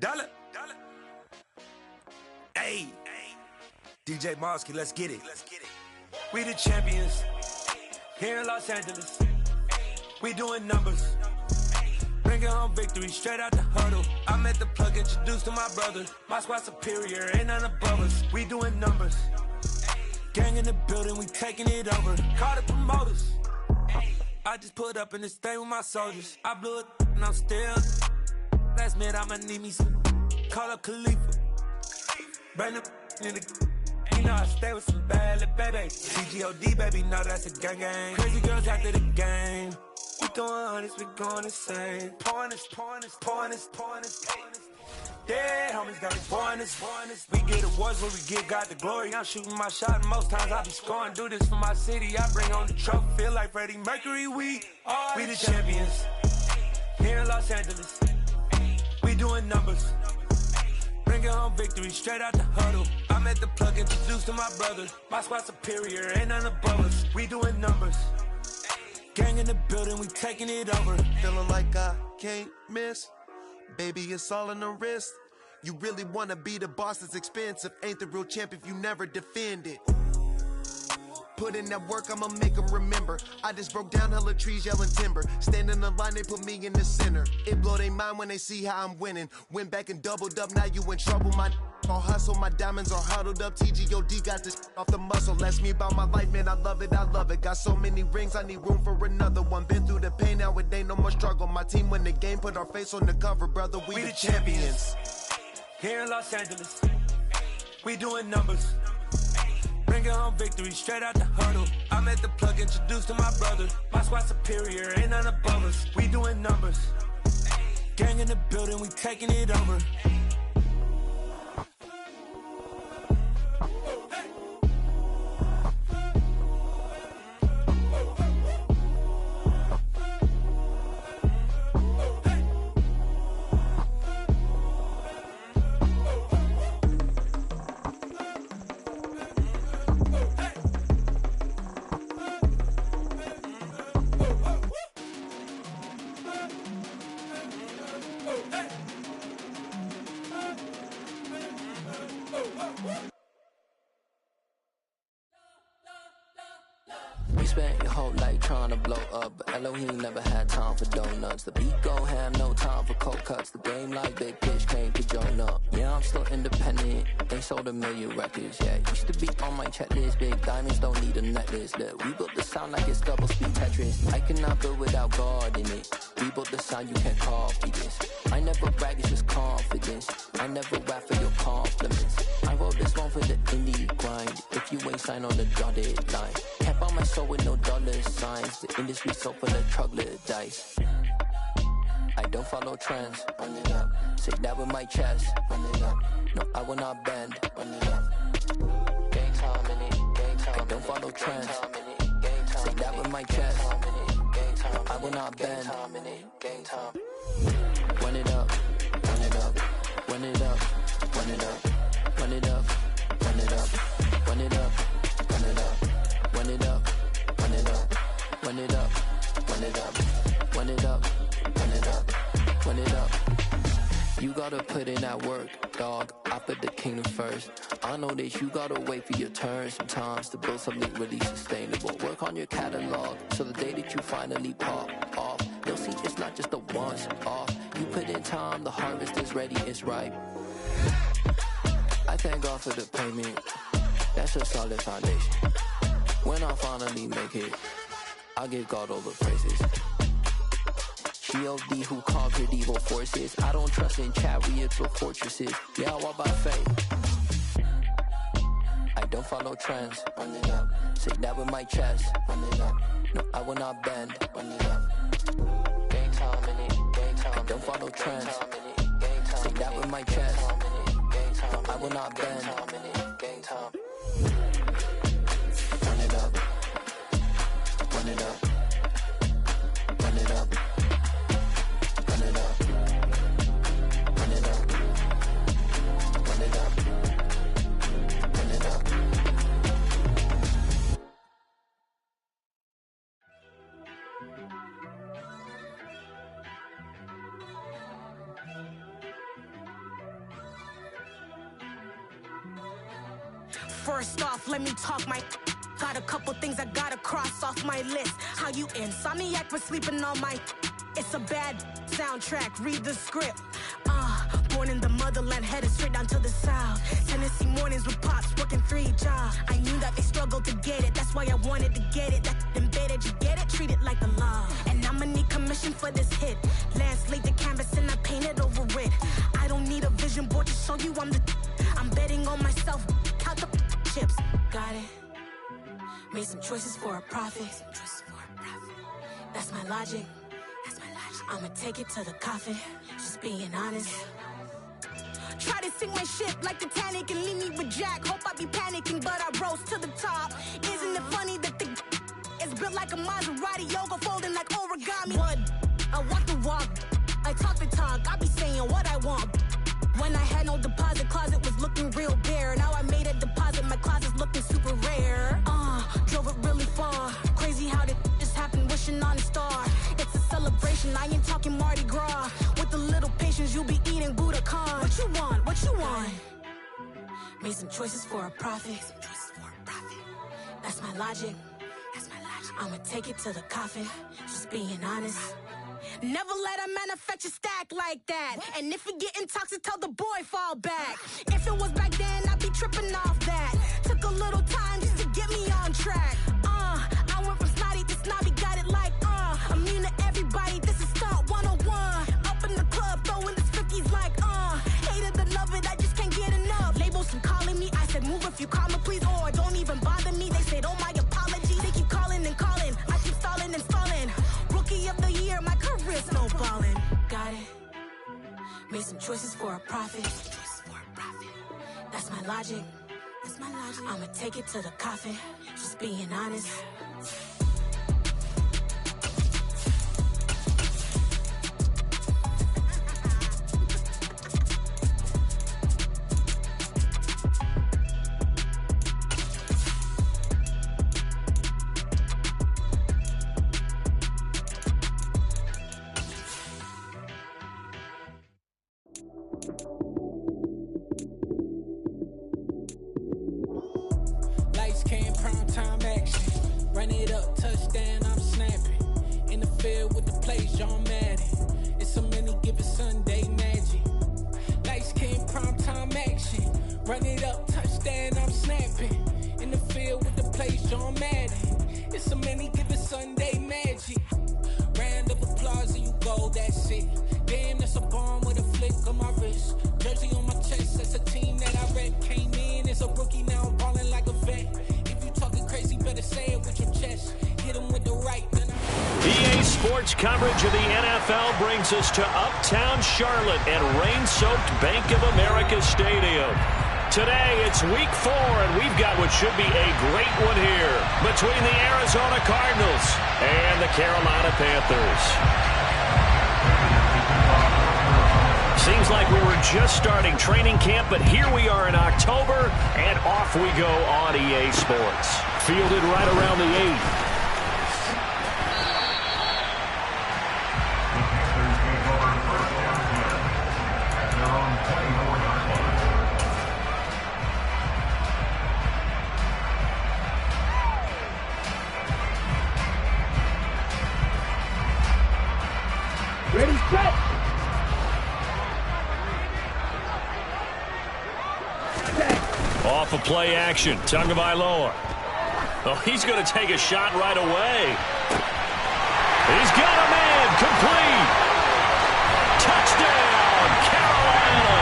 Dollar. Hey, DJ Mosky, let's get it. We the champions here in Los Angeles. We doing numbers. Bringing home victory straight out the huddle. I'm at the plug, introduced to my brother. My squad superior, ain't none above us. We doing numbers. Gang in the building, we taking it over. Call the promoters. I just put up in this thing with my soldiers. I blew it and I'm still. Last minute I'ma need me some. Call up Khalifa. Bring them in the. You know I stay with some bad little babies. CGOD baby, know that's a gang gang. Crazy girls after the game. We throwing hundreds, we going insane. Pouring this. Yeah, homies got me pouring this. We get awards when we give God the glory. I'm shooting my shot and most times I be scoring. Do this for my city, I bring on the trophy. Feel like Freddie Mercury, we the champions. Here in Los Angeles, we doing numbers. Bringing home victory straight out the huddle. I'm at the plug, introduced to my brother. My squad superior, ain't none above us. We doing numbers. Gang in the building, we taking it over. Feeling like I can't miss. Baby, it's all in the wrist. You really wanna be the boss, it's expensive. Ain't the real champ if you never defend it. Put in that work, I'ma make them remember. I just broke down hella trees, yelling timber. Stand in the line, they put me in the center. It blow their mind when they see how I'm winning. Went back and doubled up, now you in trouble. My all hustle, my diamonds are huddled up. TGOD got this off the muscle. Ask me about my life, man, I love it. Got so many rings, I need room for another one. Been through the pain, now it ain't no more struggle. My team win the game, put our face on the cover, brother. We the champions. Here in Los Angeles, we doing numbers. Bringing home victory straight out the huddle. I'm at the plug, introduced to my brother. My squad superior, ain't none above us. We doing numbers. Gang in the building, we taking it over. You spent your whole life trying to blow up, but Elohim never had time for donuts. The beat go ham, no time for cold cuts. The game like Big Pitch came to join up. Yeah, I'm still independent, they sold 1 million records. Yeah, used to be on my checklist. Big diamonds don't need a necklace. Look, we built the sound like it's double speed Tetris. I cannot build without God in it. We built the sound, you can't copy this. I never brag, it's just confidence. I never rap for your compliments. I wrote this one for the indie grind. If you ain't signed on the dotted line, can't buy my soul with no dollar signs. The industry so full of troglodytes. I don't follow trends. Run it up. Say that with my chest. Run it up. No, I will not bend. Run it up. Gang time in it. Gang time. I don't follow trends. Say that with my chest. No, I will not bend. Gang time. Run it up. Run it up. Run it up. Run it up. Run it up. Run it up. Run it up. Run it up. Run it up. Run it up. Run it up. Run it up. Run it up. Run it up. Run it up. You gotta put in that work, dog. I put the kingdom first. I know that you gotta wait for your turn sometimes to build something really sustainable. Work on your catalog so the day that you finally pop off, you'll see it's not just a once off. You put in time, the harvest is ready, it's ripe. I thank God for the payment. That's a solid foundation. When I finally make it, I give God all the praises. G.O.D. who conquered evil forces. I don't trust in chariots or fortresses. Yeah, I walk by faith. I don't follow trends. Run it up. Say that with my chest. Run it up. No, I will not bend. Run it up. Gang time in it. Gang time. I don't follow trends. Say that with my chest. No, I will not bend. Gang time. Run it up. Run it up. Run it up. Run it up. Run it up. Run it up. Run it up. First off, let me talk my... Got a couple things I gotta cross off my list. How you insomniac for sleeping on my... It's a bad soundtrack, read the script. Born in the motherland, headed straight down to the south. Tennessee mornings with pops, working 3 jobs. I knew that they struggled to get it, that's why I wanted to get it. That embedded, you get it, treat it like a law. And I'ma need commission for this hit. Lance laid the canvas and I painted over it. I don't need a vision board to show you I'm betting on myself, count the chips. Got it. Made some choices for a profit. That's my logic. I'ma take it to the coffin, just being honest. Try to sink my ship like Titanic and leave me with Jack. Hope I be panicking, but I rose to the top. Isn't it funny that the is built like a Maserati, yoga folding like origami? What? I walk the walk, I talk the talk, I be saying what I want. When I had no deposit, closet was looking real bare. Now I made a deposit, my closet's looking super rare. Drove it really far. Crazy how did this happen, wishing on a star. It's a celebration, I ain't talking Mardi Gras. With a little patience, you'll be eating Budokan. What you want? What you want? Made some choices for a profit. That's my logic. I'ma take it to the coffin, just being honest. Never let a manufacture stack like that. And if you getting toxic, tell the boy fall back. If it was back then, I'd be tripping off that. Took a little time just to get me on track. I went from snotty to snobby, got it like immune to everybody, this is stunt 101. Up in the club, throwing the 50s like hated to love it, I just can't get enough. Labels from calling me, I said move if you call me please, or don't even bother me. They said oh my apology, they keep calling and calling. I keep stalling and stalling. Rookie of the year, my career snowballing. Got it. Made some choices for a profit. That's my logic. I'ma take it to the coffin, just being honest. Lights came, prime time action. Run it up, touchdown, I'm snapping. In the field with the plays, John Madden. It's a many given Sunday magic. Lights came, prime time action. Run it up, touchdown, I'm snapping. In the field with the plays, John Madden. It's a many given Sunday magic. Round of applause and you go, that's it. Damn, that's a bomb with a flick on my wrist. Jersey on my chest, that's a team that I rep. Came in as a rookie, now I'm balling like a vet. If you talking crazy, better say it with your chest. Hit him with the right, then EA Sports coverage of the NFL brings us to Uptown Charlotte at rain-soaked Bank of America Stadium. Today, it's week 4, and we've got what should be a great one here between the Arizona Cardinals and the Carolina Panthers. Seems like we were just starting training camp, but here we are in October, and off we go on EA Sports. Fielded right around the 8. Ready, set. Off of play action, Tagovailoa. Oh, he's going to take a shot right away. He's got a man, complete. Touchdown, Carolina.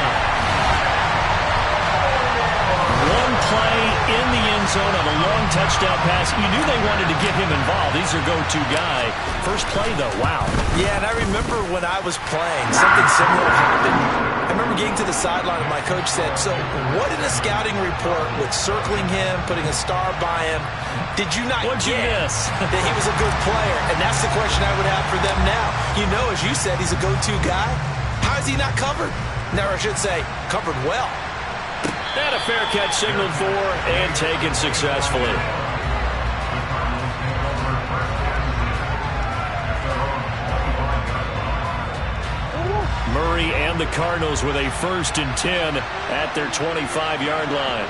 One play in the end zone of a long touchdown pass. You knew they wanted to get him involved. He's their go-to guy. First play, though, wow. Yeah, and I remember when I was playing, something similar happened. I remember getting to the sideline and my coach said, so what in the scouting report with circling him, putting a star by him, did you not What'd you miss? that he was a good player? And that's the question I would have for them now. You know, as you said, he's a go-to guy. How is he not covered? Now, I should say, covered well. And a fair catch signaled for and taken successfully. Murray and the Cardinals with a 1st and 10 at their 25-yard line.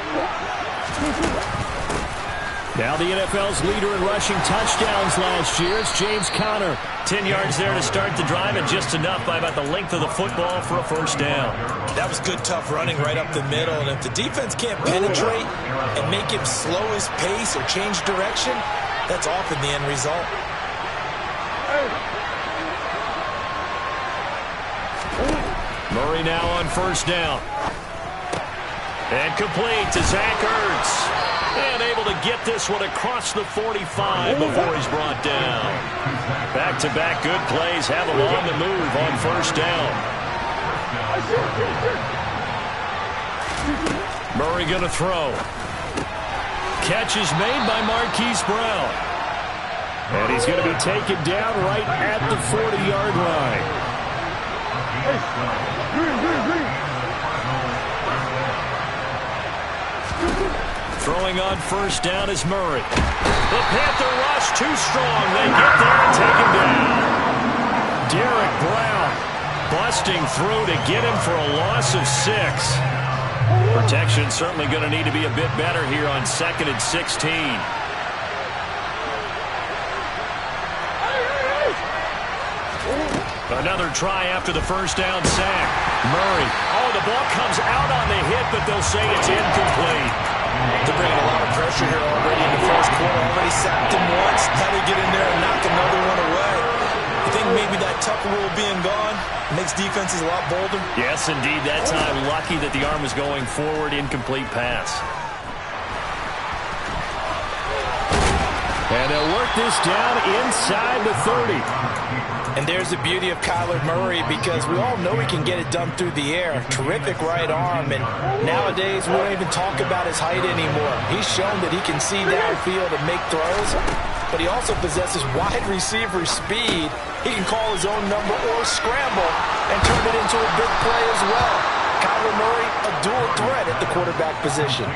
Now the NFL's leader in rushing touchdowns last year is James Conner. 10 yards there to start the drive, and just enough by about the length of the football for a first down. That was good, tough running right up the middle. And if the defense can't penetrate and make him slow his pace or change direction, that's often the end result. Murray now on first down. And complete to Zach Ertz. And able to get this one across the 45 before he's brought down. Back-to-back good plays have him on the move on first down. Murray going to throw. Catch is made by Marquise Brown. And he's going to be taken down right at the 40-yard line. Throwing on first down is Murray. The Panther rush too strong. They get there and take him down. Derek Brown busting through to get him for a loss of 6. Protection certainly going to need to be a bit better here on 2nd and 16. Another try after the first down sack. Murray. Oh, the ball comes out on the hit, but they'll say it's incomplete. They're bringing a lot of pressure here already in the first quarter. Already sacked him once. How to get in there and knock another one away. I think maybe that tough rule being gone makes defenses a lot bolder. Yes, indeed. That time, lucky that the arm was going forward. Incomplete pass. And they'll work this down inside the 30. And there's the beauty of Kyler Murray, because we all know he can get it done through the air. Terrific right arm, and nowadays we don't even talk about his height anymore. He's shown that he can see downfield and make throws, but he also possesses wide receiver speed. He can call his own number or scramble and turn it into a big play as well. Kyler Murray, a dual threat at the quarterback position.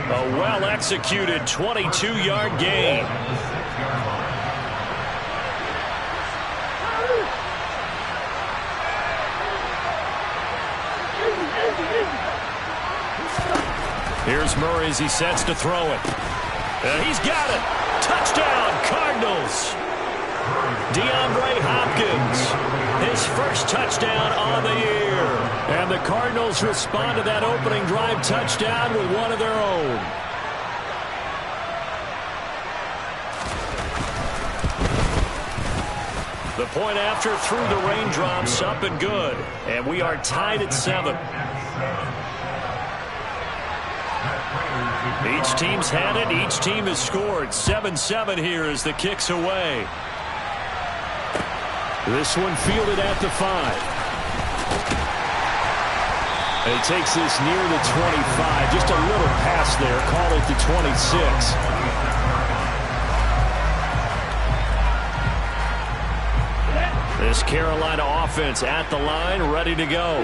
A well-executed 22-yard gain. Here's Murray as he sets to throw it. And he's got it. Touchdown, Cardinals. DeAndre Hopkins, his first touchdown on the year. And the Cardinals respond to that opening drive touchdown with one of their own. The point after through the raindrops, up and good. And we are tied at 7. Each team's had it. Each team has scored. 7-7 here as the kick's away. This one fielded at the 5. And he takes this near the 25. Just a little pass there. Call it the 26. This Carolina offense at the line, ready to go.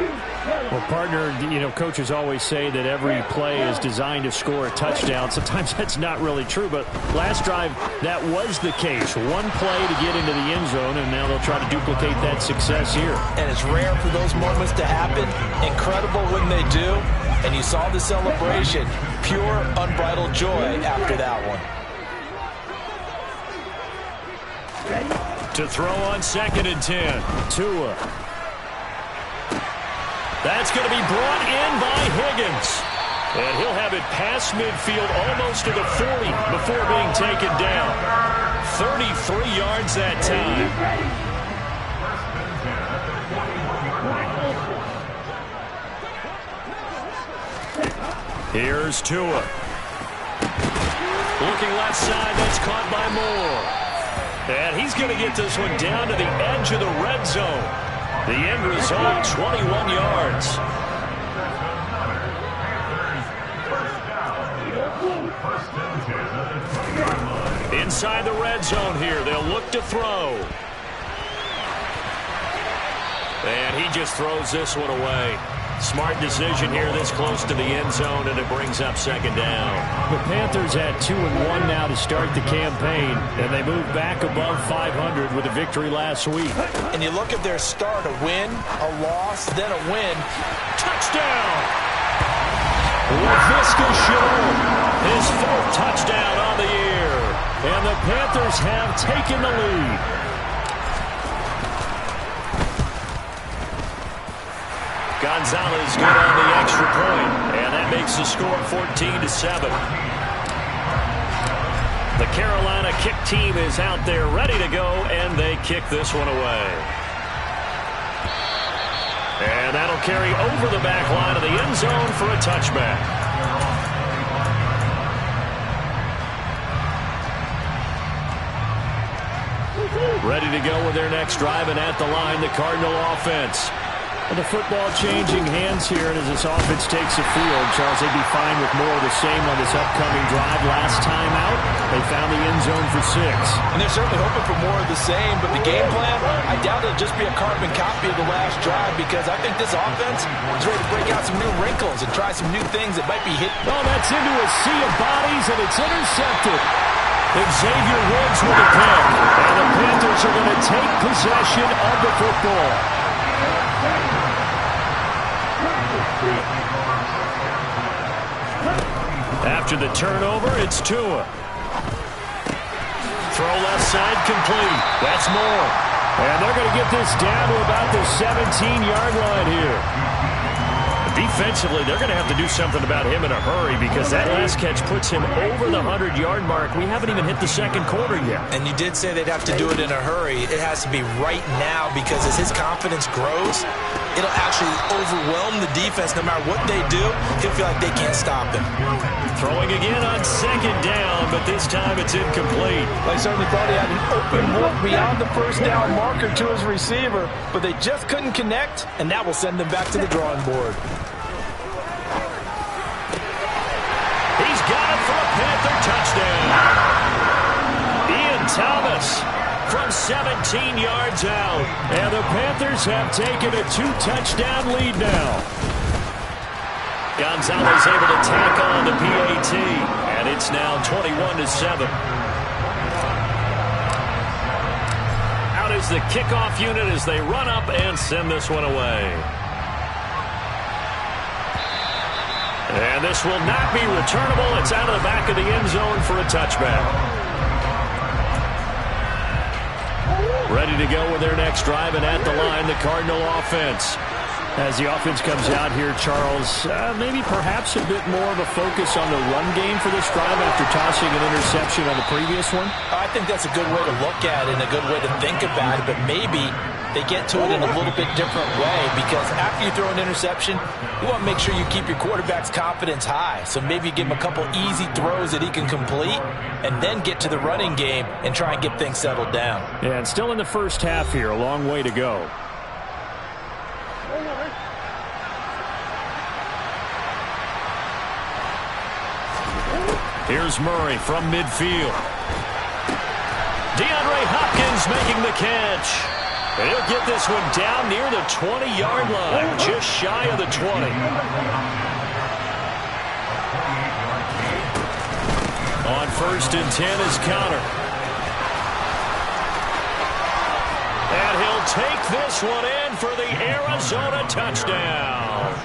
Well, partner, you know, coaches always say that every play is designed to score a touchdown. Sometimes that's not really true, but last drive, that was the case. One play to get into the end zone, and now they'll try to duplicate that success here. And it's rare for those moments to happen. Incredible when they do. And you saw the celebration. Pure, unbridled joy after that one. To throw on 2nd and 10. Tua. That's going to be brought in by Higgins. And he'll have it past midfield almost to the 40 before being taken down. 33 yards that time. Here's Tua. Looking left side, that's caught by Moore. And he's going to get this one down to the edge of the red zone. The end result, 21 yards. Inside the red zone here, they'll look to throw. And he just throws this one away. Smart decision here this close to the end zone, and it brings up 2nd down. The Panthers had 2-1 now to start the campaign, and they moved back above 500 with a victory last week. And you look at their start, a win, a loss, then a win. Touchdown! Laviska Shenault. His 4th touchdown on the year. And the Panthers have taken the lead. Gonzalez good on the extra point, and that makes the score 14-7. The Carolina kick team is out there ready to go, and they kick this one away. And that'll carry over the back line of the end zone for a touchback. Ready to go with their next drive, and at the line, the Cardinal offense. And the football changing hands here, and as this offense takes the field, Charles, they'd be fine with more of the same on this upcoming drive. Last time out, they found the end zone for 6. And they're certainly hoping for more of the same, but the game plan, I doubt it'll just be a carbon copy of the last drive, because I think this offense is ready to break out some new wrinkles and try some new things that might be hit. Oh, that's into a sea of bodies, and it's intercepted. Xavier Woods with a pick, and the Panthers are going to take possession of the football. After the turnover, it's Tua. Throw left side complete. That's Moore. And they're going to get this down to about the 17-yard line here. Defensively, they're going to have to do something about him in a hurry, because that last catch puts him over the 100-yard mark. We haven't even hit the second quarter yet. And you did say they'd have to do it in a hurry. It has to be right now, because as his confidence grows, it'll actually overwhelm the defense. No matter what they do, he'll feel like they can't stop him. Throwing again on 2nd down, but this time it's incomplete. They certainly thought he had an open look beyond the first down marker to his receiver, but they just couldn't connect, and that will send them back to the drawing board. He's got it for a Panther touchdown. Ian Thomas from 17 yards out. And the Panthers have taken a 2-touchdown lead now. Gonzalez able to tack on the PAT. And it's now 21-7. Out is the kickoff unit as they run up and send this one away. And this will not be returnable. It's out of the back of the end zone for a touchback. Ready to go with their next drive, and at the line, the Cardinal offense. As the offense comes out here, Charles, maybe perhaps a bit more of a focus on the run game for this drive after tossing an interception on the previous one? I think that's a good way to look at it and a good way to think about it, but maybe they get to it in a little bit different way, because after you throw an interception, you want to make sure you keep your quarterback's confidence high. So maybe give him a couple easy throws that he can complete, and then get to the running game and try and get things settled down. Yeah, and still in the first half here, a long way to go. Here's Murray from midfield. DeAndre Hopkins making the catch. And he'll get this one down near the 20-yard line, just shy of the 20. On 1st and 10 is Conner. And he'll take this one in for the Arizona touchdown.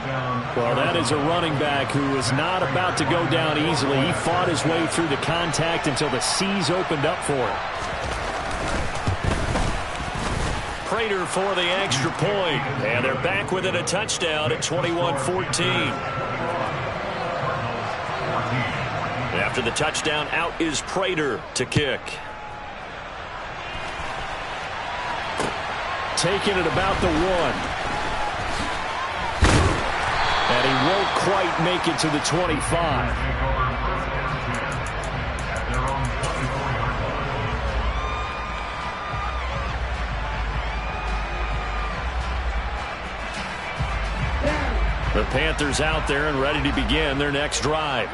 Well, that is a running back who is not about to go down easily. He fought his way through the contact until the seas opened up for him. Prater for the extra point. And they're back within a touchdown at 21-14. After the touchdown, out is Prater to kick. Taking it about the 1. And he won't quite make it to the 25. The Panthers out there and ready to begin their next drive.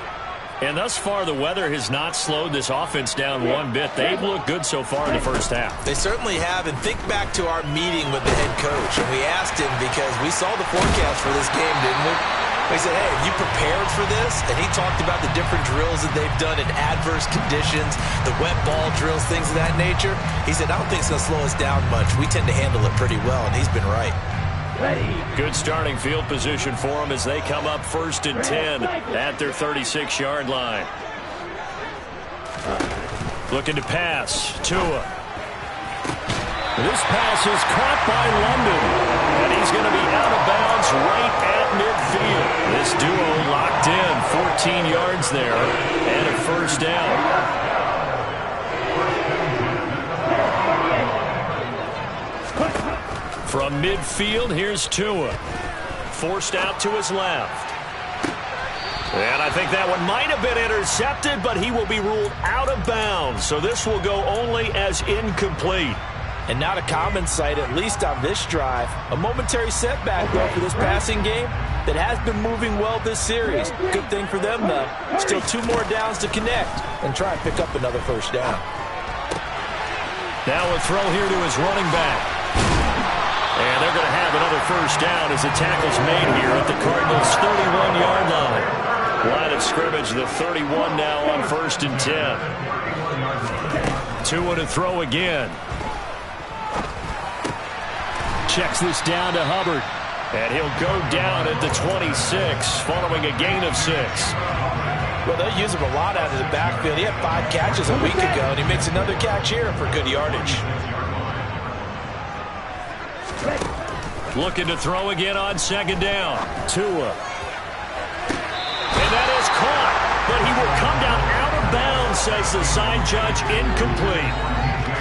And thus far, the weather has not slowed this offense down one bit. They've looked good so far in the first half. They certainly have. And think back to our meeting with the head coach. And we asked him, because we saw the forecast for this game, didn't we? We said, hey, have you prepared for this? And he talked about the different drills that they've done in adverse conditions, the wet ball drills, things of that nature. He said, I don't think it's going to slow us down much. We tend to handle it pretty well, and he's been right. Good starting field position for them as they come up 1st and 10 at their 36-yard line. Looking to pass. Tua. This pass is caught by London. And he's going to be out of bounds right at midfield. This duo locked in. 14 yards there. And a first down. From midfield, here's Tua. Forced out to his left. And I think that one might have been intercepted, but he will be ruled out of bounds. So this will go only as incomplete. And not a common sight, at least on this drive. A momentary setback, though, for this passing game that has been moving well this series. Good thing for them, though. Still 2 more downs to connect and try and pick up another first down. Now a throw here to his running back. And they're going to have another first down as the tackle's made here at the Cardinals' 31-yard line. Line of scrimmage, the 31 now on 1st and 10. Tua to throw again. Checks this down to Hubbard. And he'll go down at the 26 following a gain of 6. Well, they'll use him a lot out of the backfield. He had 5 catches a week ago, and he makes another catch here for good yardage. Looking to throw again on 2nd down. Tua. And that is caught. But he will come down out of bounds, says the sign judge. Incomplete.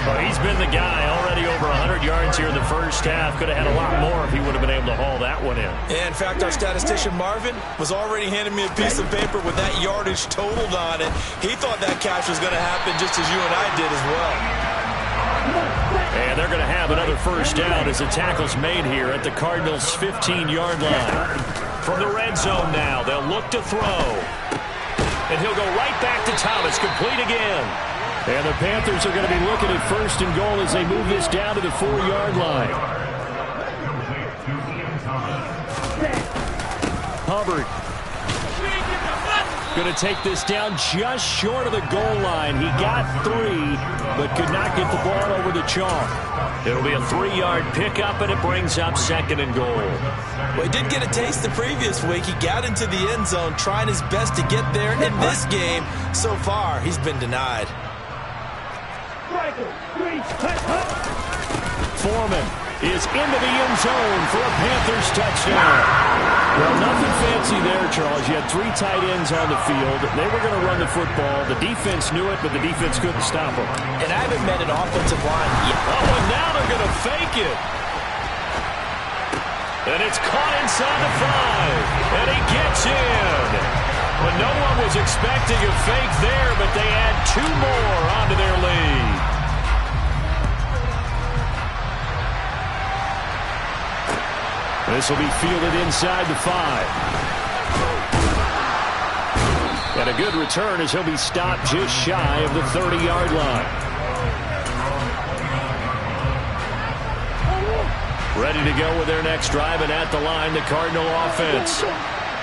Well, he's been the guy already over 100 yards here in the first half. Could have had a lot more if he would have been able to haul that one in. Yeah, in fact, our statistician Marvin was already handing me a piece of paper with that yardage totaled on it. He thought that catch was going to happen just as you and I did as well. And they're going to have another first down as the tackle's made here at the Cardinals' 15-yard line. From the red zone now, they'll look to throw. And he'll go right back to Thomas, complete again. And the Panthers are going to be looking at 1st and goal as they move this down to the 4-yard line. Hubbard going to take this down just short of the goal line. He got 3, but could not get the ball over the chalk. It'll be a 3-yard pickup, and it brings up 2nd and goal. Well, he did get a taste the previous week. He got into the end zone, trying his best to get there. In this game, so far, he's been denied. Foreman is into the end zone for a Panthers touchdown. Well, nothing fancy there, Charles. You had 3 tight ends on the field. They were going to run the football. The defense knew it, but the defense couldn't stop them. And I haven't met an offensive line yet. Oh, and now they're going to fake it. And it's caught inside the 5. And he gets in. But no one was expecting a fake there, but they add 2 more onto their lead. This will be fielded inside the 5. And a good return as he'll be stopped just shy of the 30-yard line. Ready to go with their next drive, and at the line, the Cardinal offense.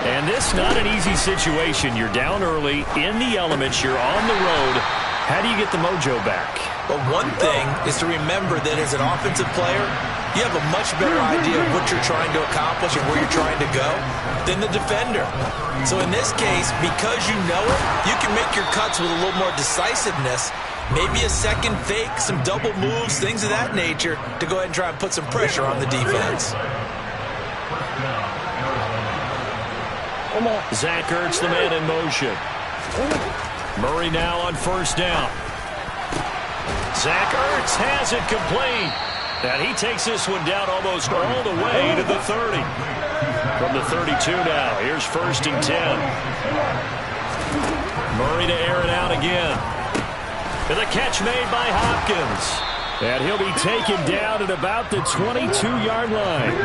And this not an easy situation. You're down early, in the elements, you're on the road. How do you get the mojo back? Well, one thing is to remember that as an offensive player, you have a much better idea of what you're trying to accomplish and where you're trying to go than the defender. So in this case, because you know it, you can make your cuts with a little more decisiveness. Maybe a second fake, some double moves, things of that nature to go ahead and try and put some pressure on the defense. Zach Ertz, the man in motion. Murray now on 1st down. Zach Ertz has it complete. And he takes this one down almost all the way to the 30. From the 32 now, here's 1st and 10. Murray to air it out again. And the catch made by Hopkins. And he'll be taken down at about the 22-yard line.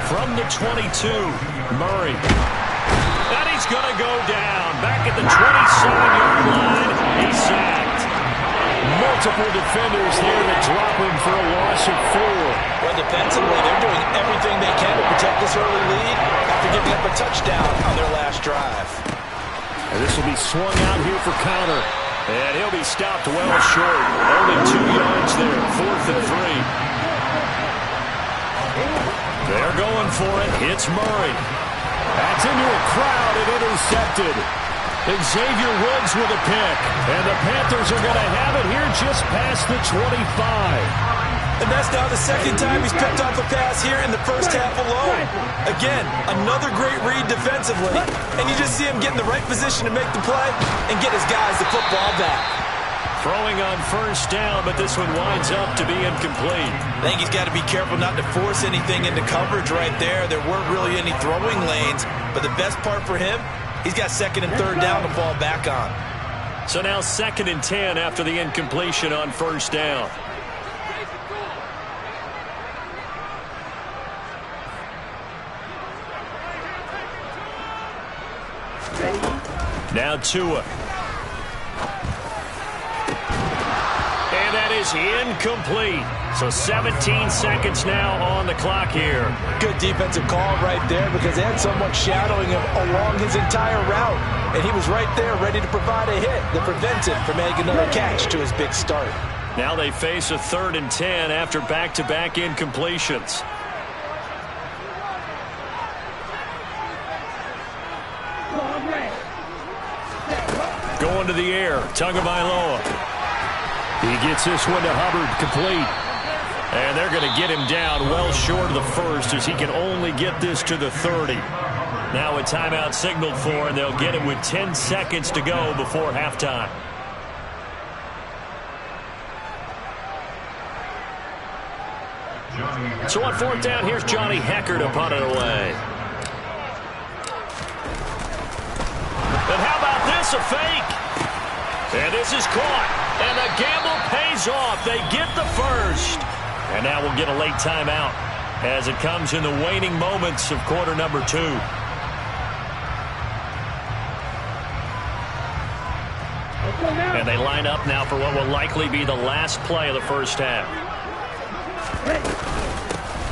From the 22, Murray. And he's going to go down. Back at the 27-yard line, he's sacked. Multiple defenders there to drop him for a loss of 4. Well, defensively, they're doing everything they can to protect this early lead after giving up a touchdown on their last drive. And this will be swung out here for counter. And he'll be stopped well short. Only 2 yards there, 4th and 3. They're going for it. It's Murray. That's into a crowd and intercepted. Xavier Woods with a pick. And the Panthers are going to have it here just past the 25. And that's now the second time he's picked off a pass here in the first half alone. Again, another great read defensively. And you just see him get in the right position to make the play and get his guys the football back. Throwing on first down, but this one winds up to be incomplete. I think he's got to be careful not to force anything into coverage right there. There weren't really any throwing lanes, but the best part for him, he's got second and third down to fall back on. So now 2nd and 10 after the incompletion on first down. Now Tua. And that is incomplete. So 17 seconds now on the clock here. Good defensive call right there because they had someone shadowing him along his entire route. And he was right there ready to provide a hit that prevents him from making another catch to his big start. Now they face a 3rd and 10 after back-to-back incompletions. Going to the air, Tagovailoa. He gets this one to Hubbard, complete. And they're going to get him down well short of the first as he can only get this to the 30. Now a timeout signaled for, and they'll get him with 10 seconds to go before halftime. So on 4th down, here's Johnny Hekker to punt it away. And how about this, a fake? And this is caught. And the gamble pays off. They get the first. And now we'll get a late timeout as it comes in the waning moments of quarter number 2. And they line up now for what will likely be the last play of the first half.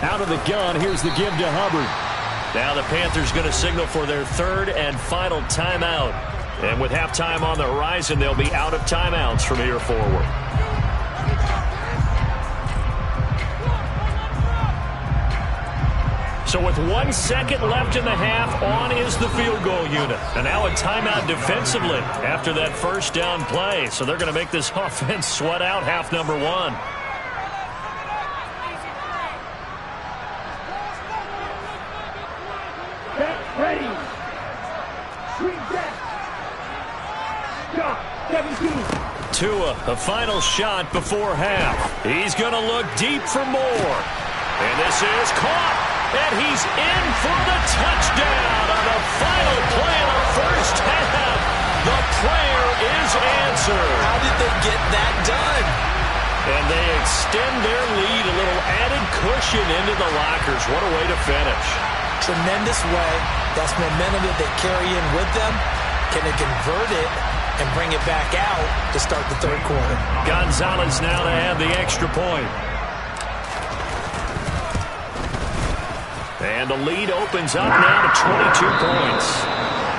Out of the gun, here's the give to Hubbard. Now the Panthers going to signal for their 3rd and final timeout. And with halftime on the horizon, they'll be out of timeouts from here forward. So with 1 second left in the half, on is the field goal unit. And now a timeout defensively after that first down play. So they're going to make this offense sweat out half number 1. Ready. Tua, a final shot before half. He's going to look deep for more. And this is caught. And he's in for the touchdown on the final play of the first half. The prayer is answered. How did they get that done? And they extend their lead, a little added cushion into the lockers. What a way to finish. Tremendous way. That's momentum that they carry in with them. Can they convert it and bring it back out to start the 3rd quarter? Gonzalez now to add the extra point. And the lead opens up now to 22 points.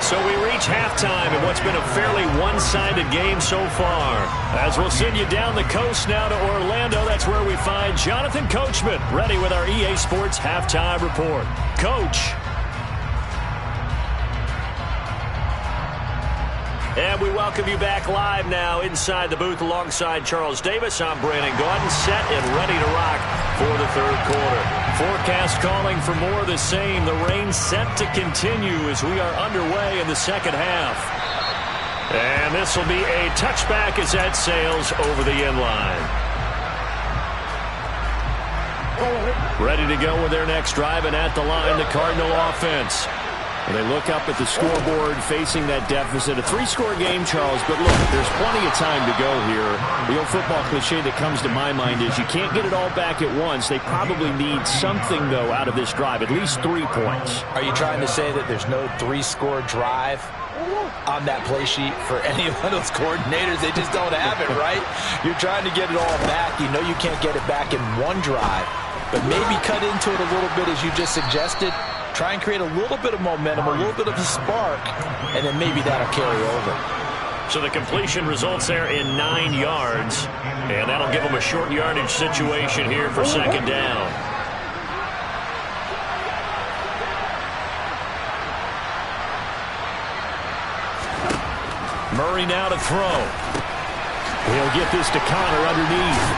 So we reach halftime in what's been a fairly one-sided game so far. As we'll send you down the coast now to Orlando, that's where we find Jonathan Coachman, ready with our EA Sports Halftime Report. Coach. And we welcome you back live now inside the booth alongside Charles Davis. I'm Brandon Gaudin, set and ready to rock for the 3rd quarter. Forecast calling for more of the same. The rain set to continue as we are underway in the 2nd half. And this will be a touchback as that sails over the end line. Ready to go with their next drive, and at the line, the Cardinal offense. They look up at the scoreboard facing that deficit. A 3-score game, Charles, but look, there's plenty of time to go here. The old football cliche that comes to my mind is you can't get it all back at once. They probably need something, though, out of this drive, at least 3 points. Are you trying to say that there's no 3-score drive on that play sheet for any one of those coordinators? They just don't have it, right? You're trying to get it all back. You know you can't get it back in one drive, but maybe cut into it a little bit as you just suggested. Try and create a little bit of momentum, a little bit of a spark, and then maybe that'll carry over. So the completion results there in 9 yards, and that'll give them a short yardage situation here for 2nd down. Murray now to throw. He'll get this to Connor underneath.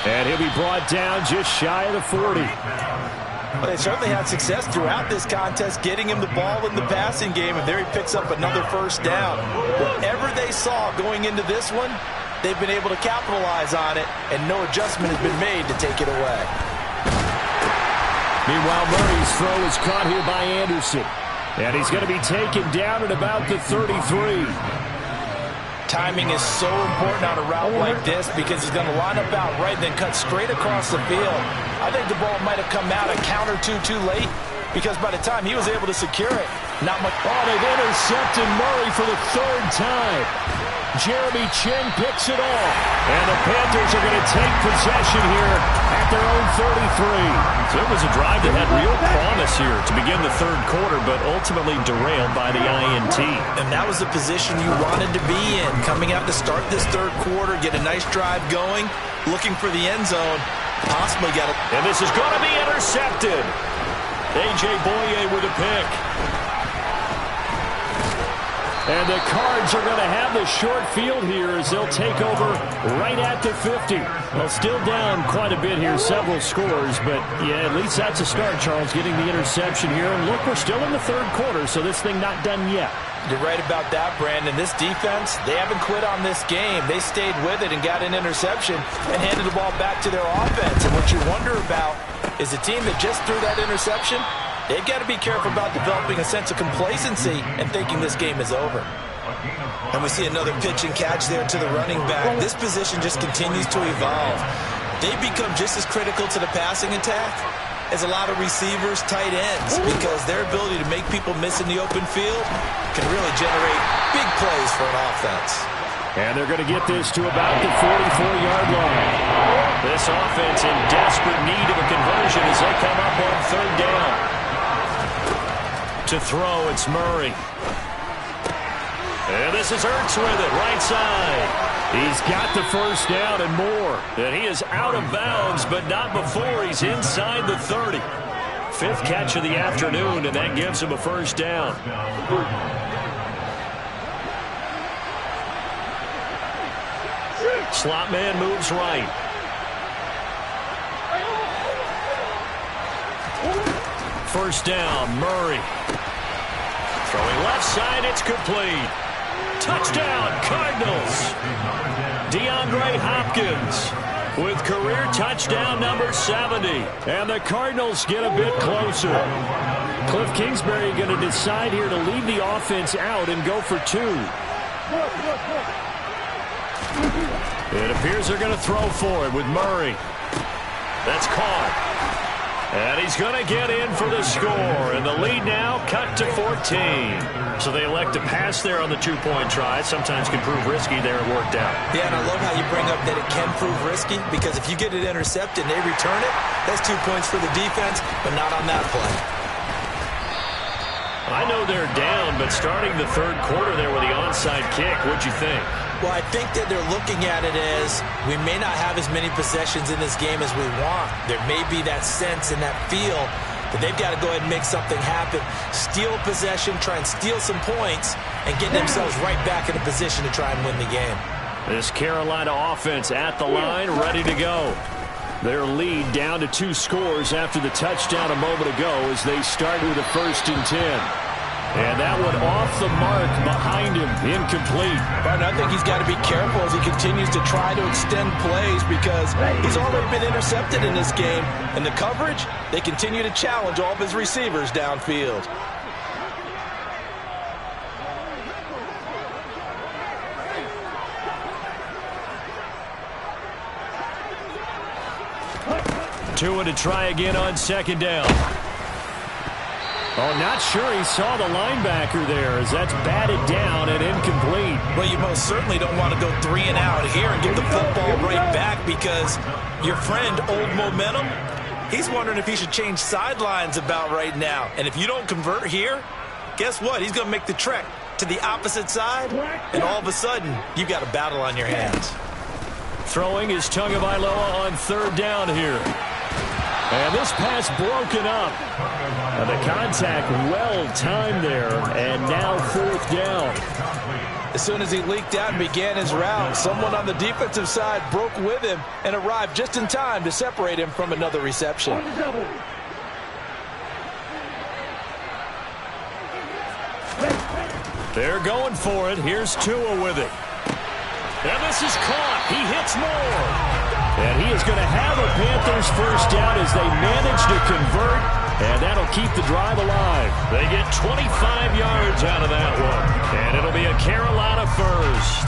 And he'll be brought down just shy of the 40. Well, they certainly had success throughout this contest, getting him the ball in the passing game, and there he picks up another first down. Whatever they saw going into this one, they've been able to capitalize on it, and no adjustment has been made to take it away. Meanwhile, Murray's throw is caught here by Anderson. And he's going to be taken down at about the 33. Timing is so important on a route like this because he's going to line up out right and then cut straight across the field. I think the ball might have come out a count or two too late because by the time he was able to secure it, not much. Oh, they've intercepted Murray for the third time. Jeremy Chinn picks it off. And the Panthers are going to take possession here at their own 33. So it was a drive that had real promise here to begin the third quarter, but ultimately derailed by the INT. And that was the position you wanted to be in. Coming out to start this third quarter, get a nice drive going, looking for the end zone, possibly got it. And this is going to be intercepted. A.J. Boye with a pick. And the Cards are going to have the short field here as they'll take over right at the 50. Well, still down quite a bit here, several scores, but yeah, at least that's a start, Charles, getting the interception here. And look, we're still in the third quarter, so this thing not done yet. You're right about that, Brandon. This defense, they haven't quit on this game. They stayed with it and got an interception and handed the ball back to their offense. And what you wonder about is a team that just threw that interception, they've got to be careful about developing a sense of complacency and thinking this game is over. And we see another pitch and catch there to the running back. This position just continues to evolve. They become just as critical to the passing attack as a lot of receivers, tight ends, because their ability to make people miss in the open field can really generate big plays for an offense. And they're going to get this to about the 44-yard line. This offense in desperate need of a conversion as they come up on third down. To throw, it's Murray. And this is Ertz with it, right side. He's got the first down and more. And he is out of bounds, but not before he's inside the 30. Fifth catch of the afternoon, and that gives him a first down. Slot man moves right. First down, Murray. Throwing left side, it's complete. Touchdown, Cardinals. DeAndre Hopkins with career touchdown number 70. And the Cardinals get a bit closer. Cliff Kingsbury going to decide here to leave the offense out and go for two. It appears they're going to throw for it with Murray. That's caught. And he's going to get in for the score. And the lead now cut to 14. So they elect to pass there on the two-point try. Sometimes can prove risky there. It worked out. Yeah, and I love how you bring up that it can prove risky, because if you get it intercepted and they return it, that's 2 points for the defense, but not on that play. I know they're down, but starting the third quarter there with the onside kick, what'd you think? Well, I think that they're looking at it as we may not have as many possessions in this game as we want. There may be that sense and that feel that they've got to go ahead and make something happen. Steal possession, try and steal some points, and get themselves right back in a position to try and win the game. This Carolina offense at the line, ready to go. Their lead down to 2 scores after the touchdown a moment ago as they start with a 1st and 10. And that one off the mark behind him, incomplete. But I think he's got to be careful as he continues to try to extend plays because he's already been intercepted in this game. And the coverage, they continue to challenge all of his receivers downfield. Tua to try again on second down. Oh, not sure he saw the linebacker there as that's batted down and incomplete. Well, you most certainly don't want to go 3 and out here and get the football right back because your friend, Old Momentum, he's wondering if he should change sidelines about right now. And if you don't convert here, guess what? He's going to make the trek to the opposite side, and all of a sudden, you've got a battle on your hands. Throwing is Tagovailoa on third down here. And this pass broken up. And the contact well timed there. And now 4th down. As soon as he leaked out and began his route, someone on the defensive side broke with him and arrived just in time to separate him from another reception. They're going for it. Here's Tua with it. And this is caught. He hits more. And he is going to have a Panthers first down as they manage to convert. And that'll keep the drive alive. They get 25 yards out of that one. And it'll be a Carolina first.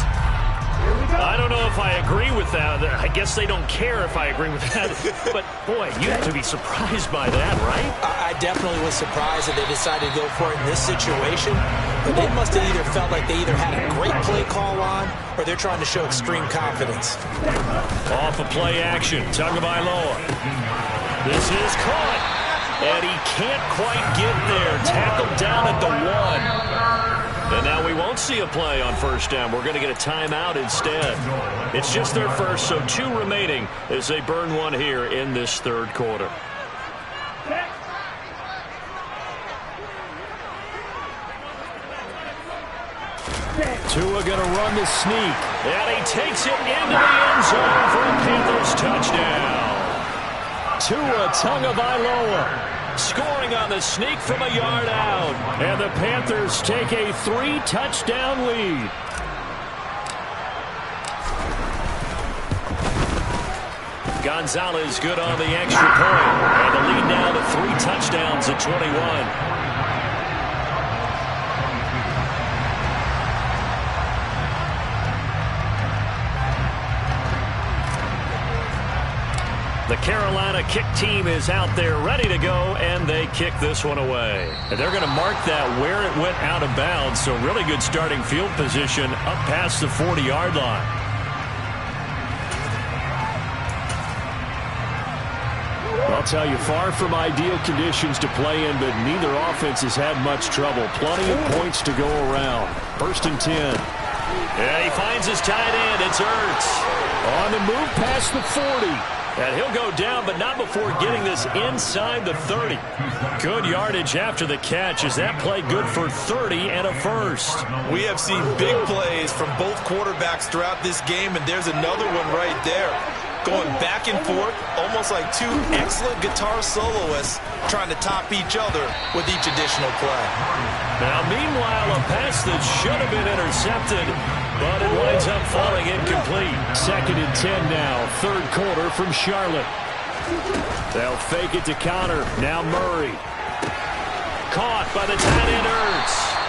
I don't know if I agree with that. I guess they don't care if I agree with that. But, boy, you have to be surprised by that, right? I definitely was surprised that they decided to go for it in this situation. But they must have either felt like they either had a great play call on or they're trying to show extreme confidence. Off of play action, Tagovailoa. This is caught. And he can't quite get there. Tackled down at the 1. And now we won't see a play on first down. We're going to get a timeout instead. It's just their first, so 2 remaining as they burn one here in this third quarter. Tua going to run the sneak. And he takes it into the end zone for a Panthers touchdown. Tua Tagovailoa scoring on the sneak from a yard out. And the Panthers take a 3-touchdown lead. Gonzalez good on the extra point. And the lead now to 3 touchdowns at 21. The Carolina kick team is out there ready to go, and they kick this one away. And they're going to mark that where it went out of bounds, so really good starting field position up past the 40-yard line. I'll tell you, far from ideal conditions to play in, but neither offense has had much trouble. Plenty of points to go around. 1st and 10. Yeah, he finds his tight end. It's Ertz. On the move past the 40. And he'll go down, but not before getting this inside the 30. Good yardage after the catch. Is that play good for 30 and a first? We have seen big plays from both quarterbacks throughout this game, and there's another one right there. Going back and forth, almost like 2 excellent guitar soloists trying to top each other with each additional play. Now, meanwhile, a pass that should have been intercepted, but it winds up falling incomplete. 2nd and 10 now, 3rd quarter from Charlotte. They'll fake it to Connor. Now Murray. Caught by the tight end Ertz.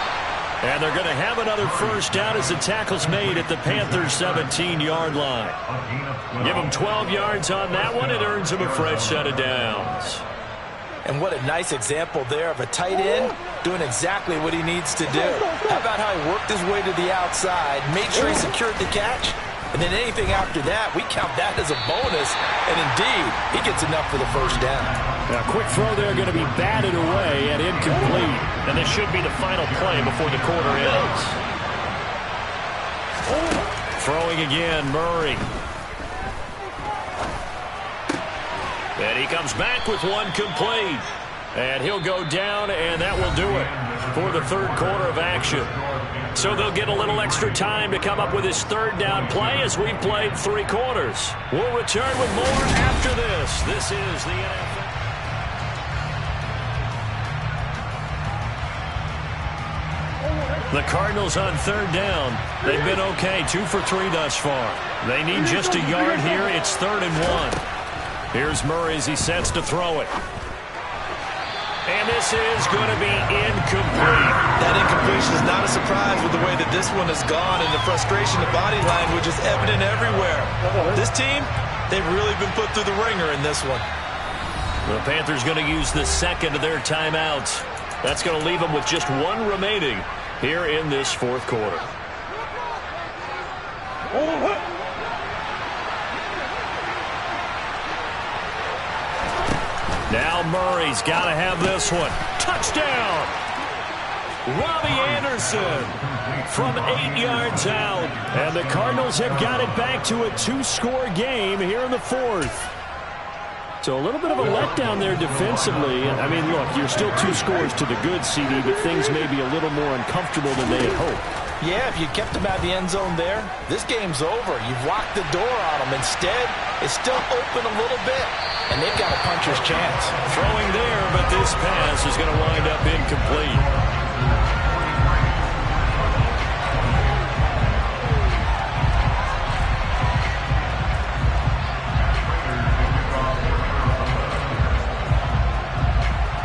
And they're going to have another first down as the tackle's made at the Panthers' 17-yard line. Give them 12 yards on that one. It earns them a fresh set of downs. And what a nice example there of a tight end doing exactly what he needs to do. How about how he worked his way to the outside, made sure he secured the catch, and then anything after that, we count that as a bonus. And indeed, he gets enough for the first down. Now, quick throw there going to be batted away and incomplete. And this should be the final play before the quarter ends. Throwing again, Murray. And he comes back with one complete. And he'll go down, and that will do it for the third quarter of action. So they'll get a little extra time to come up with his third down play as we've played 3 quarters. We'll return with more after this. This is the NFL. The Cardinals on 3rd down. They've been okay, 2 for 3 thus far. They need just a yard here. It's 3rd and 1. Here's Murray as he sets to throw it. And this is going to be incomplete. That incompletion is not a surprise with the way that this one has gone, and the frustration, the body language is evident everywhere. This team, they've really been put through the ringer in this one. The Panthers going to use the second of their timeouts. That's going to leave them with just 1 remaining here in this 4th quarter. Now Murray's got to have this one. Touchdown! Robbie Anderson from 8 yards out. And the Cardinals have got it back to a 2-score game here in the 4th. So a little bit of a letdown there defensively. I mean, look, you're still 2 scores to the good, CD, but things may be a little more uncomfortable than they had hoped. Yeah, if you kept them out of the end zone there, this game's over. You've locked the door on them. Instead, it's still open a little bit, and they've got a puncher's chance. Throwing there, but this pass is going to wind up incomplete.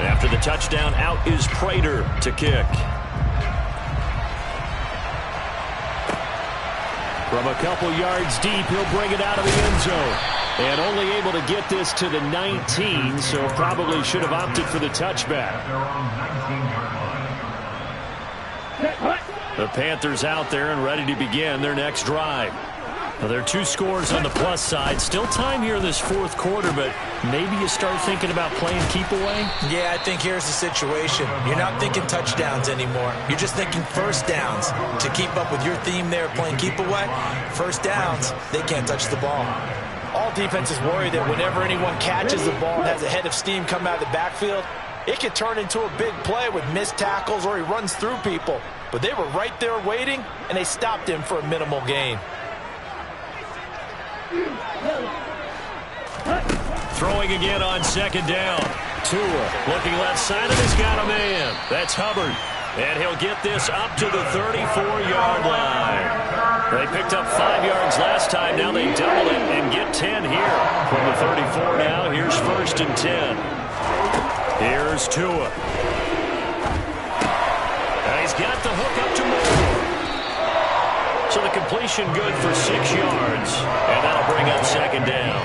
After the touchdown, out is Prater to kick. From a couple yards deep, he'll bring it out of the end zone. And only able to get this to the 19, so probably should have opted for the touchback. The Panthers out there and ready to begin their next drive. Well, there are 2 scores on the plus side. Still time here in this fourth quarter, but maybe you start thinking about playing keep away? Yeah, I think here's the situation. You're not thinking touchdowns anymore. You're just thinking first downs. To keep up with your theme there, playing keep away, first downs, they can't touch the ball. All defenses worry that whenever anyone catches the ball and has a head of steam come out of the backfield, it could turn into a big play with missed tackles or he runs through people. But they were right there waiting, and they stopped him for a minimal gain. Throwing again on second down. Tua looking left side, and he's got a man. That's Hubbard. And he'll get this up to the 34-yard line. They picked up 5 yards last time. Now they double it and get 10 here. From the 34 now, here's 1st and 10. Here's Tua. And he's got the hook up to Moore. So the completion good for 6 yards. And that'll bring up second down.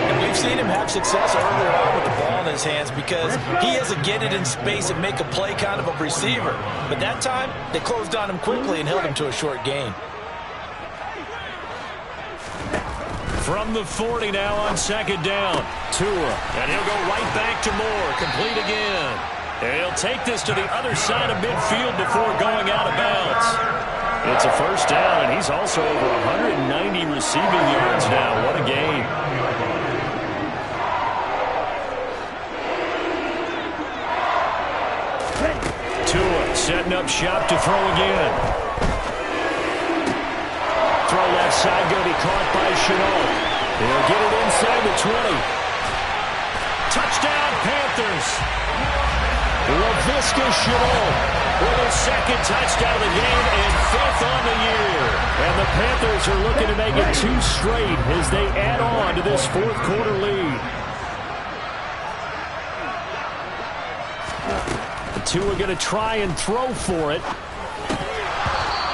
And we've seen him have success earlier on with the ball in his hands because he has a get it in space and make a play kind of a receiver. But that time, they closed on him quickly and held him to a short gain. From the 40 now on second down. Tua. And he'll go right back to Moore. Complete again. And he'll take this to the other side of midfield before going out of bounds. It's a first down, and he's also over 190 receiving yards now. What a game. Tua setting up shop to throw again. Throw left side, going to be caught by Shenault. He'll get it inside the 20. Touchdown, Panthers. Laviska Shenault with his second touchdown of the game and 5th on the year. And the Panthers are looking to make it 2 straight as they add on to this fourth quarter lead. Tua going to try and throw for it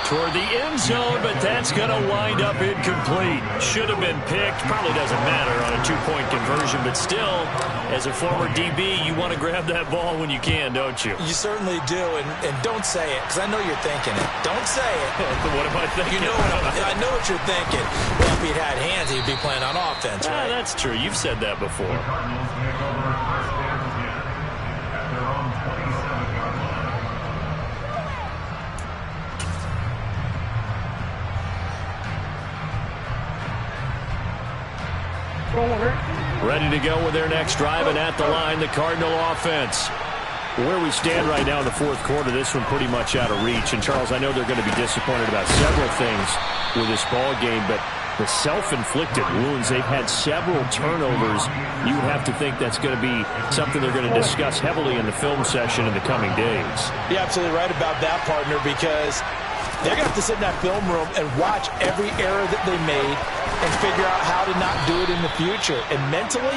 toward the end zone, but that's going to wind up incomplete. Should have been picked. Probably doesn't matter on a 2-point conversion, but still, as a former DB, you want to grab that ball when you can, don't you? You certainly do, and don't say it, because I know you're thinking it. Don't say it. What am I thinking? You know I know what you're thinking. Well, if he'd had hands, he'd be playing on offense, right? That's true. You've said that before. Ready to go with their next drive, and at the line, the Cardinal offense. Where we stand right now in the fourth quarter, this one pretty much out of reach. And, Charles, I know they're going to be disappointed about several things with this ball game, but the self-inflicted wounds, they've had several turnovers. You have to think that's going to be something they're going to discuss heavily in the film session in the coming days. You're absolutely right about that, partner, because they're going to have to sit in that film room and watch every error that they made and figure out how to not do it in the future. And mentally,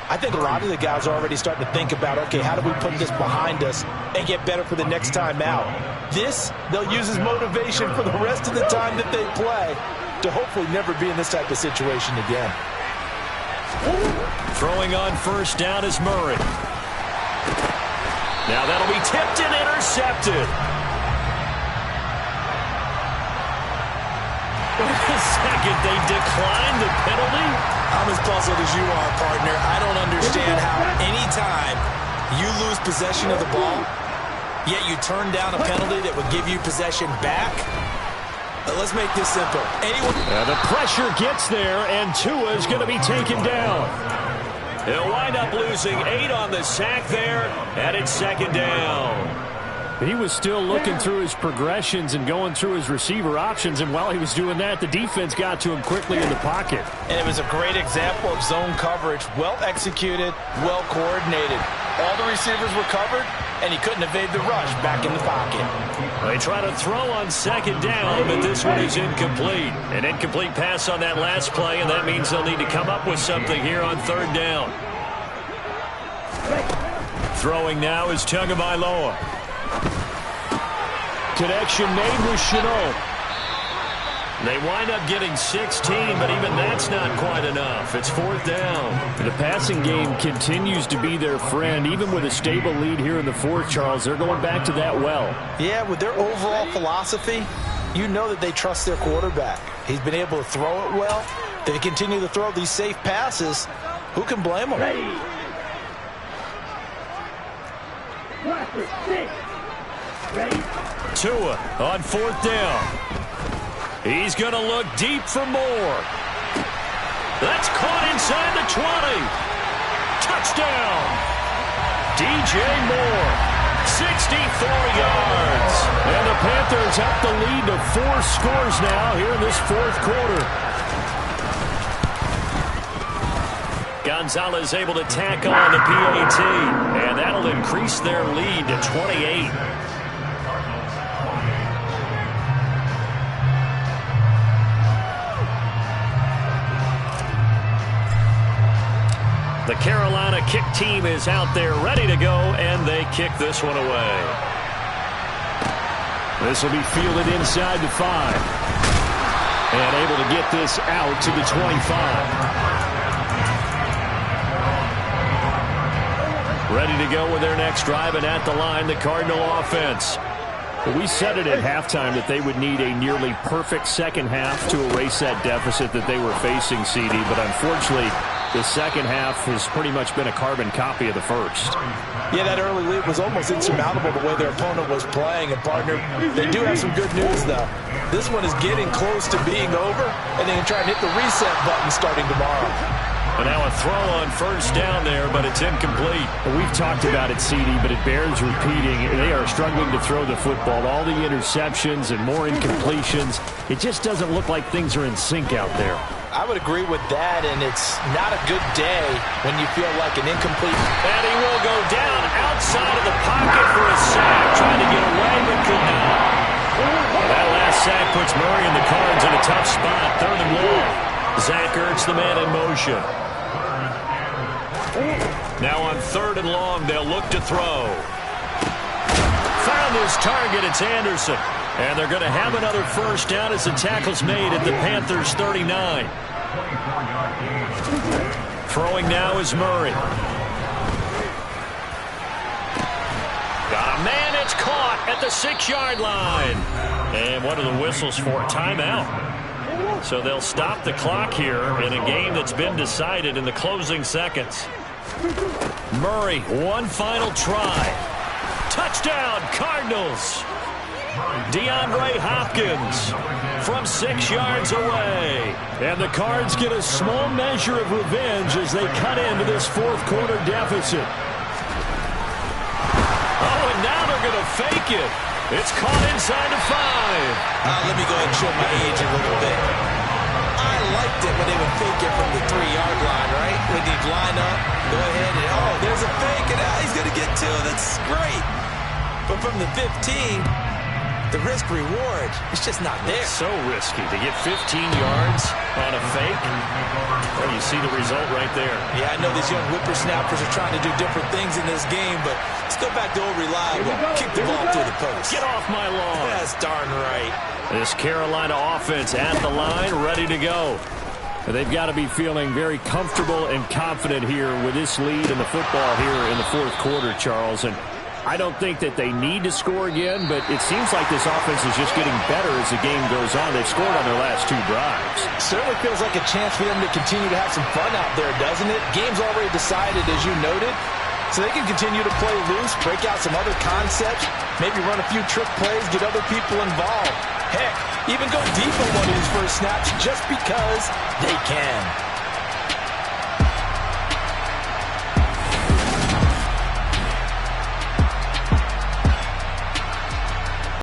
I think a lot of the guys are already starting to think about, okay, how do we put this behind us and get better for the next time out? This, they'll use as motivation for the rest of the time that they play to hopefully never be in this type of situation again. Throwing on first down is Murray. Now that'll be tipped and intercepted. Wait a second, they declined the penalty? I'm as puzzled as you are, partner. I don't understand how any time you lose possession of the ball, yet you turn down a penalty that would give you possession back. Let's make this simple. The pressure gets there, and Tua is going to be taken down. He'll wind up losing 8 on the sack there, and it's second down. He was still looking through his progressions and going through his receiver options, and while he was doing that, the defense got to him quickly in the pocket. And it was a great example of zone coverage. Well executed, well coordinated. All the receivers were covered, and he couldn't evade the rush back in the pocket. They try to throw on second down, but this one is incomplete. An incomplete pass on that last play, and that means they'll need to come up with something here on third down. Throwing now is Tagovailoa. Connection made with Shenault. They wind up getting 16, but even that's not quite enough. It's fourth down. The passing game continues to be their friend. Even with a stable lead here in the fourth, Charles, they're going back to that well. Yeah, with their overall philosophy, you know that they trust their quarterback. He's been able to throw it well. They continue to throw these safe passes. Who can blame them? Ready. Ready. Tua on fourth down. He's going to look deep for more. That's caught inside the 20. Touchdown. DJ Moore, 64 yards. And the Panthers up the lead to 4 scores now here in this fourth quarter. Gonzalez able to tack on the PAT, and that'll increase their lead to 28. The Carolina kick team is out there ready to go, and they kick this one away. This will be fielded inside the 5. And able to get this out to the 25. Ready to go with their next drive, and at the line, the Cardinal offense. Well, we said it at halftime that they would need a nearly perfect second half to erase that deficit that they were facing, CD, but unfortunately, the second half has pretty much been a carbon copy of the first. Yeah, that early lead was almost insurmountable the way their opponent was playing. And, partner, they do have some good news, though. This one is getting close to being over, and they can try and hit the reset button starting tomorrow. And now a throw on first down there, but it's incomplete. Well, we've talked about it, CD, but it bears repeating. They are struggling to throw the football. All the interceptions and more incompletions. It just doesn't look like things are in sync out there. I would agree with that, and it's not a good day when you feel like an incomplete. And he will go down outside of the pocket for a sack. Trying to get away, but could not. That last sack puts Murray and the Cards in a tough spot. Third and long. Zach Ertz, the man in motion. Now on third and long, they'll look to throw. Found his target, it's Anderson. And they're going to have another first down as the tackle's made at the Panthers' 39. Throwing now is Murray. Man, it's caught at the 6-yard line. And what are the whistles for? Timeout. So they'll stop the clock here in a game that's been decided in the closing seconds. Murray, one final try. Touchdown, Cardinals. DeAndre Hopkins from 6 yards away. And the Cards get a small measure of revenge as they cut into this fourth quarter deficit. Oh, and now they're going to fake it. It's caught inside the 5. Let me go ahead and show my age a little bit. I liked it when they would fake it from the 3-yard line, right? When they'd line up, go ahead and, oh, there's a fake, and now he's going to get 2. That's great. But from the 15, the risk-reward, it's just not there. It's so risky to get 15 yards on a fake. Well, you see the result right there. Yeah, I know these young whippersnappers are trying to do different things in this game, but let's go back to old reliable. Kick the ball through the post. Get off my lawn. That's darn right. This Carolina offense at the line, ready to go. They've got to be feeling very comfortable and confident here with this lead in the football here in the fourth quarter, Charles. And I don't think that they need to score again, but it seems like this offense is just getting better as the game goes on. They've scored on their last 2 drives. Certainly feels like a chance for them to continue to have some fun out there, doesn't it? Game's already decided, as you noted, so they can continue to play loose, break out some other concepts, maybe run a few trick plays, get other people involved. Heck, even go deep on one of these first snaps just because they can.